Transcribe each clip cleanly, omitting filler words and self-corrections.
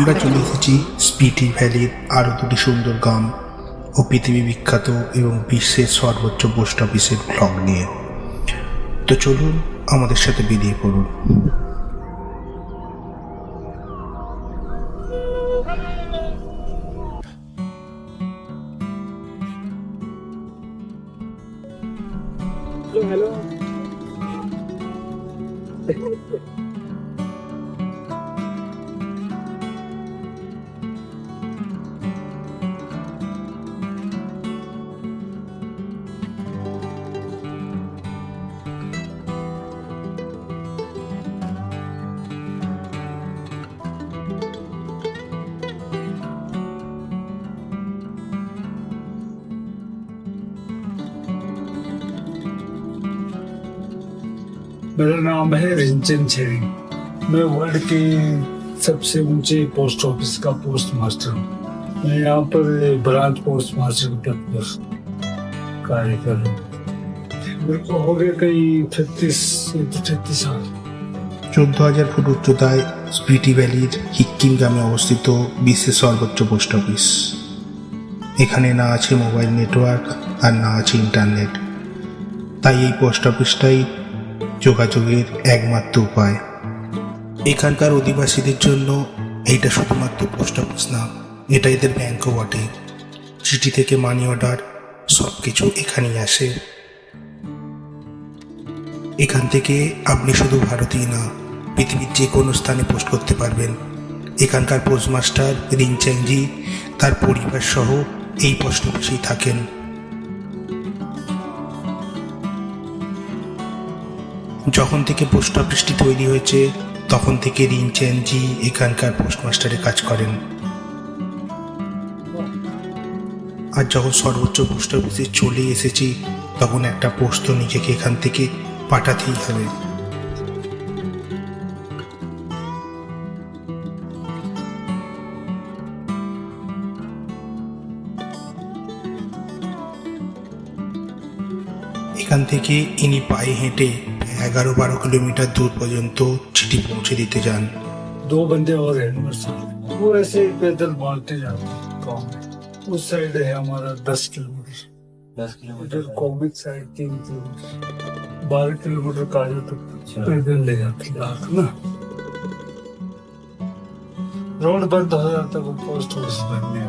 আমরা চলে এসেছি স্পিটি ভ্যালির আরও দুটি সুন্দর গ্রাম ও পৃথিবী বিখ্যাত এবং বিশ্বের সর্বোচ্চ পোস্ট অফিসের ব্লগ নিয়ে। তো চলুন আমাদের সাথে বেরিয়ে পড়ুন। হ্যালো मेरा नाम है रिंचन छेरी। मैं वर्ल्ड के सबसे ऊंचे पोस्ट ऑफिस का पोस्ट मास्टर हूँ। मैं यहाँ पर ब्रांच पोस्ट मास्टर के पद पर कार्य कर रहा हूँ। मेरे को हो गए कई 36 साल। 14,000 ফুট উচ্চতায় স্পিটি ভ্যালির হিক্কিম গ্রামে অবস্থিত বিশ্বের সর্বোচ্চ পোস্ট অফিস। এখানে না আছে মোবাইল নেটওয়ার্ক আর না আছে ইন্টারনেট, তাই এই পোস্ট অফিসটাই যোগাযোগের একমাত্র উপায়। এখানকার অধিবাসীদের জন্য এইটা শুধুমাত্র পোস্ট অফিস না, এটা এদের ব্যাংকও বটে। চিঠি থেকে মানি অর্ডার সব কিছু এখানেই আসে। এখান থেকে আপনি শুধু ভারতীয় না, পৃথিবীর যে কোনো স্থানে পোস্ট করতে পারবেন। এখানকার পোস্টমাস্টার রিনচ্যাংজি তার পরিবার সহ এই পোস্ট অফিসেই থাকেন। যখন থেকে পোস্ট অফিসটি তৈরি হয়েছে তখন থেকে রিনচ্যাংজি এখানকার পোস্টমাস্টারে কাজ করেন। আর যখন সর্বোচ্চ পোস্ট অফিসে চলে এসেছি তখন একটা পোস্ট তো নিজেকে এখান থেকে পাঠাতেই হবে। এখান থেকে ইনি পায়ে হেঁটে 11-12 কিলোমিটার दूर पर्यंत चिट्ठी पहुंचे देते जान। 2 बंदे और हैं मेरे साथ। वो ऐसे ही पैदल बांटते जाते हैं गाँव में। उस साइड है हमारा 10 किलोमीटर। इधर कॉमिक साइड 3 किलोमीटर। 12 किलोमीटर काजू तक पैदल ले जाते ना। रोड बंद हो जाता है, पोस्ट ऑफिस बनने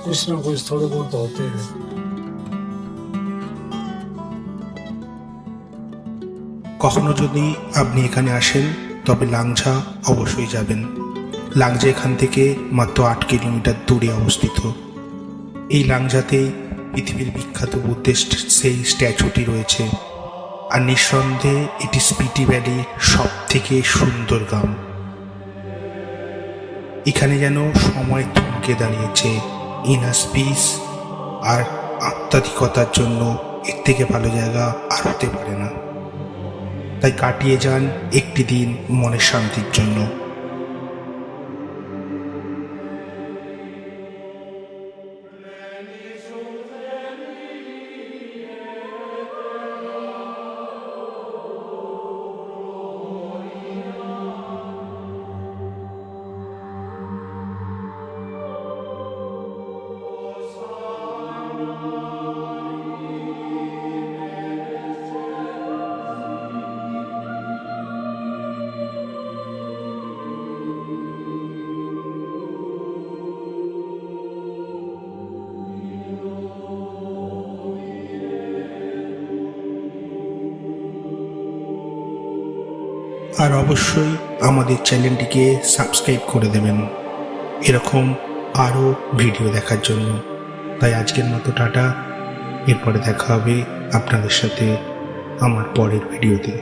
कुछ ना कुछ थोड़े बहुत होते हैं। কখনো যদি আপনি এখানে আসেন তবে লাংঝা অবশ্যই যাবেন। লাংঝা এখান থেকে মাত্র 8 কিলোমিটার দূরে অবস্থিত। এই লাংঝাতেই পৃথিবীর বিখ্যাত বুদ্ধের সেই স্ট্যাচুটি রয়েছে। আর নিঃসন্দেহে এটি স্পিটি ভ্যালির সব থেকে সুন্দর গ্রাম। এখানে যেন সময় থমকে দাঁড়িয়েছে। ইনার পিস আর আধ্যাত্মিকতার জন্য এর থেকে ভালো জায়গা আর হতে পারে না। তাই কাটিয়ে যান একটি দিন মনের শান্তির জন্য। আর অবশ্যই আমাদের চ্যানেলটিকে সাবস্ক্রাইব করে দেবেন এরকম আরও ভিডিও দেখার জন্য। তাই আজকের মতো টাটা। এরপরে দেখা হবে আপনাদের সাথে আমার পরের ভিডিওতে।